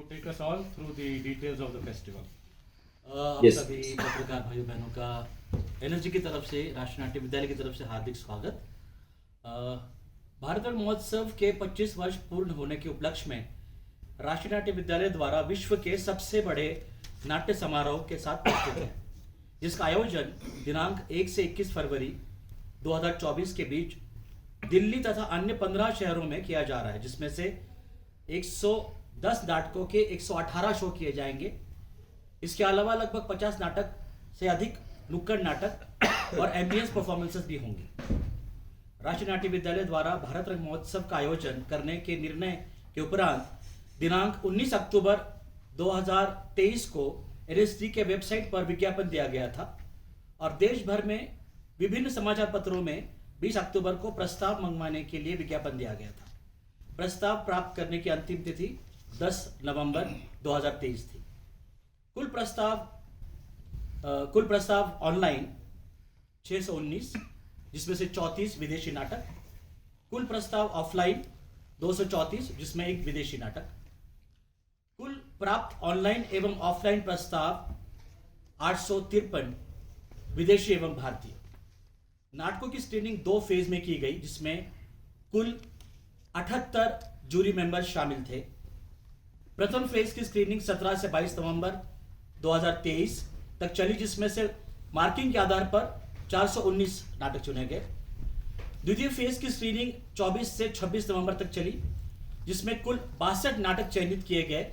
take us all through the details of the festival. आप Yes. सभी पत्रकार भाइयों बहनों का एनर्जी की तरफ से राष्ट्रीय नाट्य विद्यालय की तरफ से हार्दिक स्वागत। भारत रत्न महोत्सव के 25 वर्ष पूर्ण होने के उपलक्ष्य में राष्ट्रीय नाट्य विद्यालय द्वारा विश्व के सबसे बड़े नाट्य समारोह के साथ प्रस्तुत है, जिसका आयोजन दिनांक 1 से 21 फरवरी 2024 के बीच दिल्ली तथा अन्य 15 शहरों में किया जा रहा है, जिसमें से 110 नाटकों के 118 शो किए जाएंगे। इसके अलावा लगभग 50 नाटक से अधिक नुक्कड़ नाटक और एम्बियंस परफॉर्मेंसेस भी होंगी। राष्ट्रीय नाट्य विद्यालय द्वारा भारत रत्न महोत्सव का आयोजन करने के निर्णय के उपरांत दिनांक 19 अक्टूबर 2023 को एनएसडी के वेबसाइट पर विज्ञापन दिया गया था और देश भर में विभिन्न समाचार पत्रों में 20 अक्टूबर को प्रस्ताव मंगवाने के लिए विज्ञापन दिया गया था। प्रस्ताव प्राप्त करने की अंतिम तिथि 10 नवंबर 2023 थी। कुल प्रस्ताव ऑनलाइन 619, जिसमें से 34 विदेशी नाटक। कुल प्रस्ताव ऑफलाइन 234, जिसमें एक विदेशी नाटक। कुल प्राप्त ऑनलाइन एवं ऑफलाइन प्रस्ताव 853 विदेशी एवं भारतीय। नाटकों की स्क्रीनिंग 2 फेज में की गई, जिसमें कुल 78 जूरी मेंबर शामिल थे। प्रथम फेज की स्क्रीनिंग 17 से 22 नवंबर 2023 तक चली, जिसमें से मार्किंग के आधार पर 419 नाटक चुने गए। द्वितीय फेज की स्क्रीनिंग 24 से 26 नवंबर तक चली, जिसमें कुल 62 नाटक चयनित किए गए,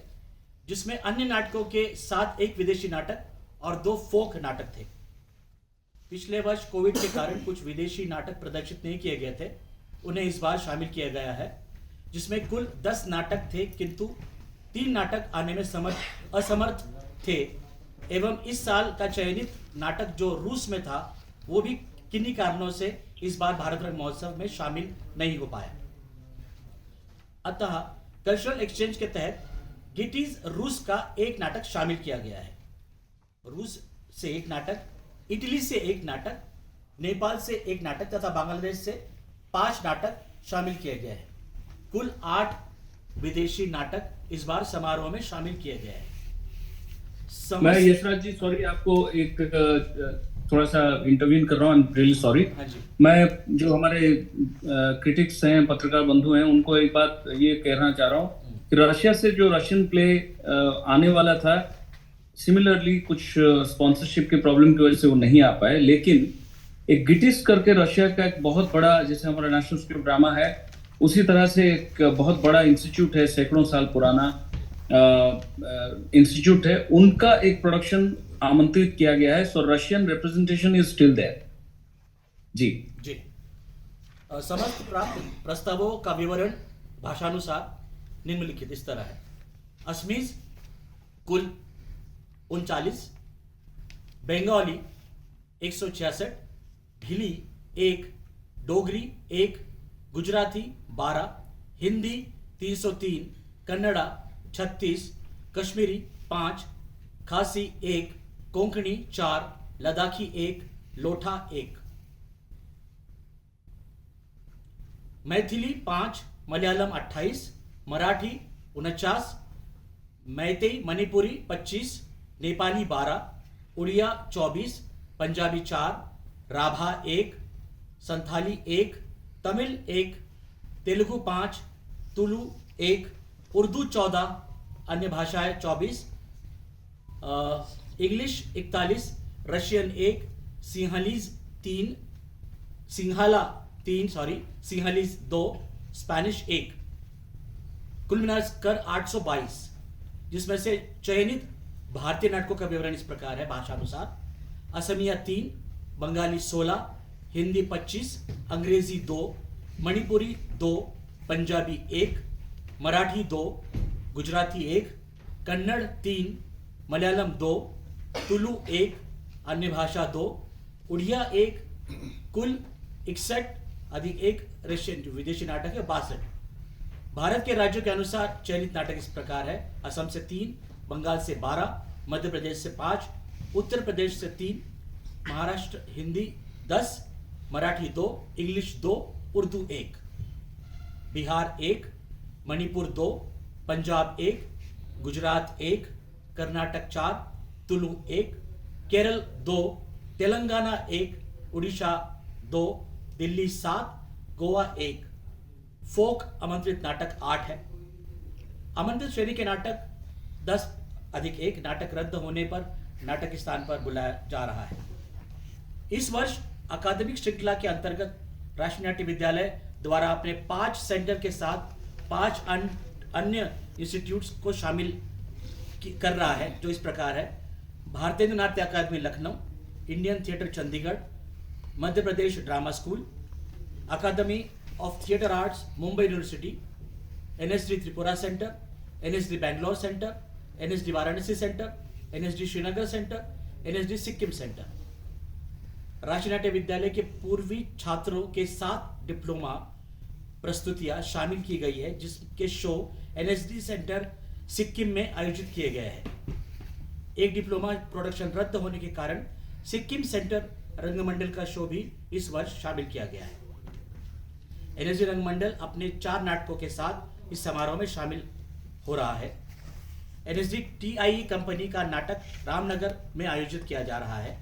जिसमें अन्य नाटकों के साथ एक विदेशी नाटक और 2 फोक नाटक थे। पिछले वर्ष कोविड के कारण कुछ विदेशी नाटक प्रदर्शित नहीं किए गए थे, उन्हें इस बार शामिल किया गया है, जिसमें कुल 10 नाटक थे, किंतु 3 नाटक आने में असमर्थ थे एवं इस साल का चयनित नाटक जो रूस में था वो भी किन्हीं कारणों से इस बार भारत रत्न महोत्सव में शामिल नहीं हो पाया। अतः कल्चरल एक्सचेंज के तहत गिटीज रूस का एक नाटक शामिल किया गया है। रूस से एक नाटक, इटली से एक नाटक, नेपाल से एक नाटक तथा बांग्लादेश से 5 नाटक शामिल किए गए हैं। कुल 8 विदेशी नाटक इस बार समारोह में शामिल किए गए हैं। मैं यशराज जी सॉरी, आपको एक थोड़ा सा इंटरवीन कर रहा हूँ, रियली सॉरी। हाँ जी। मैं जो हमारे क्रिटिक्स हैं, पत्रकार बंधु हैं, उनको एक बात ये कहना चाह रहा हूँ कि रशिया से जो रशियन प्ले आने वाला था, सिमिलरली कुछ स्पॉन्सरशिप के प्रॉब्लम की वजह से वो नहीं आ पाए, लेकिन एक गिटिस करके रशिया का एक बहुत बड़ा, जैसे हमारा नेशनल स्कूल ऑफ ड्रामा है, उसी तरह से एक बहुत बड़ा इंस्टीट्यूट है, सैकड़ों साल पुराना इंस्टीट्यूट है, उनका एक प्रोडक्शन आमंत्रित किया गया है। So Russian representation is still there. जी जी। समस्त प्राप्त प्रस्तावों का विवरण भाषानुसार निम्नलिखित इस तरह है। असमीज कुल 39, बंगाली 166, भिली 1, डोगरी 1, गुजराती 12, हिंदी 303, कन्नड़ा 36, कश्मीरी 5, खासी 1, कोंकणी 4, लद्दाखी 1, लोठा 1, मैथिली 5, मलयालम 28, मराठी 49, मैतेई मणिपुरी 25, नेपाली 12, उड़िया 24, पंजाबी 4, राभा 1, संथाली 1, तमिल 1, तेलुगु 5, तुलु 1, उर्दू 14, अन्य भाषाएं 24, English 41, Russian 1, Sinhalese 3, Sinhalese 2, Spanish 1, कुल मिलाकर 822, जिसमें से चयनित भारतीय नाटकों का विवरण इस प्रकार है भाषानुसार। असमिया 3, बंगाली 16, हिंदी 25, अंग्रेजी 2, मणिपुरी 2, पंजाबी 1, मराठी 2, गुजराती 1, कन्नड़ 3, मलयालम 2, तुलु 1, अन्य भाषा 2, उड़िया 1, कुल 61 अधिक 1 रशियन विदेशी नाटक है 62। भारत के राज्यों के अनुसार चयनित नाटक इस प्रकार है। असम से 3, बंगाल से 12, मध्य प्रदेश से 5, उत्तर प्रदेश से 3, महाराष्ट्र हिंदी 10, मराठी 2, इंग्लिश 2, उर्दू 1, बिहार 1, मणिपुर 2, पंजाब 1, गुजरात 1, कर्नाटक 4, तुलु 1, केरल 2, तेलंगाना 1, उड़ीसा 2, दिल्ली 7, गोवा 1। फोक आमंत्रित नाटक 8 है। आमंत्रित श्रेणी के नाटक 10+1 नाटक रद्द होने पर नाटक के स्थान पर बुलाया जा रहा है। इस वर्ष अकादमिक श्रृंखला के अंतर्गत राष्ट्रीय नाट्य विद्यालय द्वारा अपने 5 सेंटर के साथ 5 अन्य इंस्टीट्यूट्स को शामिल कर रहा है, जो इस प्रकार है: Bharatiya Natya Akademi Lucknow, Indian theatre Chandigarh, Madhya Pradesh drama school, academy of theatre arts Mumbai university, NSD Tripura centre, NSD Bangalore centre, NSD Varanasi centre, NSD Srinagar centre, NSD Sikkim centre. Rashtriya Natya विद्यालय के पूर्वी छात्रों के 7 डिप्लोमा प्रस्तुतियां शामिल की गई है, जिसके शो NSD सेंटर सिक्किम में आयोजित किए गए हैं। एक डिप्लोमा प्रोडक्शन रद्द होने के कारण सिक्किम सेंटर रंगमंडल का शो भी इस वर्ष शामिल किया गया है। NSD रंगमंडल अपने 4 नाटकों के साथ इस समारोह में शामिल हो रहा है। NSD TIE कंपनी का नाटक रामनगर में आयोजित किया जा रहा है।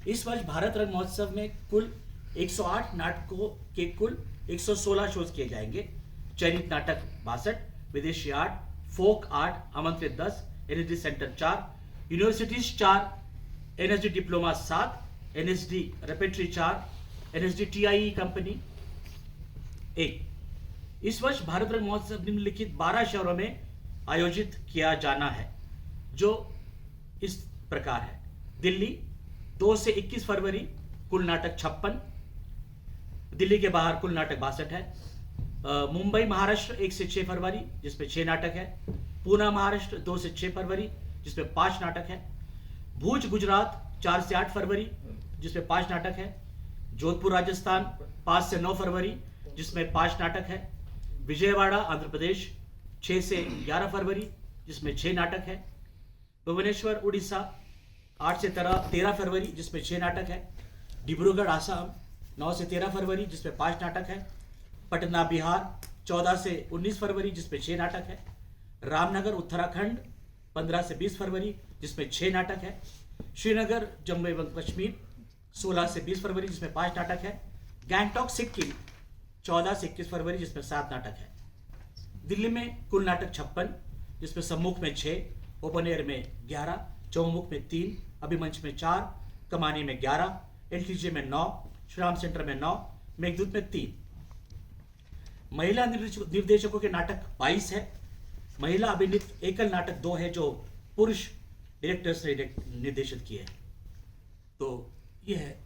इस वर्ष भारत रंग महोत्सव में कुल 108 नाटकों के कुल 116 शोज किए जाएंगे। चयनित नाटक 62, विदेशी 8, फोक 8, आमंत्रित 10, NSD centre 4, universities 4, NSD diploma 7, NSD repertory 4, NSD TIE company 1। इस वर्ष भारत रंग महोत्सव निम्नलिखित 12 शहरों में आयोजित किया जाना है, जो इस प्रकार है: दिल्ली 2 से 21 फरवरी कुल नाटक 56, दिल्ली के बाहर कुल नाटक 62 है। मुंबई महाराष्ट्र 1 से 6 फरवरी जिसमें 6 नाटक है। पूना महाराष्ट्र 2 से 6 फरवरी जिसमें 5 नाटक है। भुज गुजरात 4 से 8 फरवरी जिसमें 5 नाटक है। जोधपुर राजस्थान 5 से 9 फरवरी जिसमें 5 नाटक है। विजयवाड़ा आंध्र प्रदेश 6 से 11 फरवरी जिसमें 6 नाटक है। भुवनेश्वर उड़ीसा 8 से 13 फरवरी जिसमें 6 नाटक है। डिब्रूगढ़ आसाम 9 से 13 फरवरी जिसमें 5 नाटक है। पटना बिहार 14 से 19 फरवरी जिसमें 6 नाटक है। रामनगर उत्तराखंड 15 से 20 फरवरी जिसमें 6 नाटक है। श्रीनगर जम्मू एवं कश्मीर 16 से 20 फरवरी जिसमें 5 नाटक है। गैंगटॉक सिक्किम 14 से 21 फरवरी जिसमें 7 नाटक है। दिल्ली में कुल नाटक 56 जिसमें सम्मुख में 6, ओपन एयर में 11, चौमुख में 3, अभिमंच में 4, कमानी में 11, LTJ में 9, श्रीराम सेंटर में 9, मेघदूत में 3। महिला निर्देशकों के नाटक 22 है। महिला अभिनीत एकल नाटक 2 है जो पुरुष डायरेक्टर्स ने निर्देशित किए हैं। तो यह है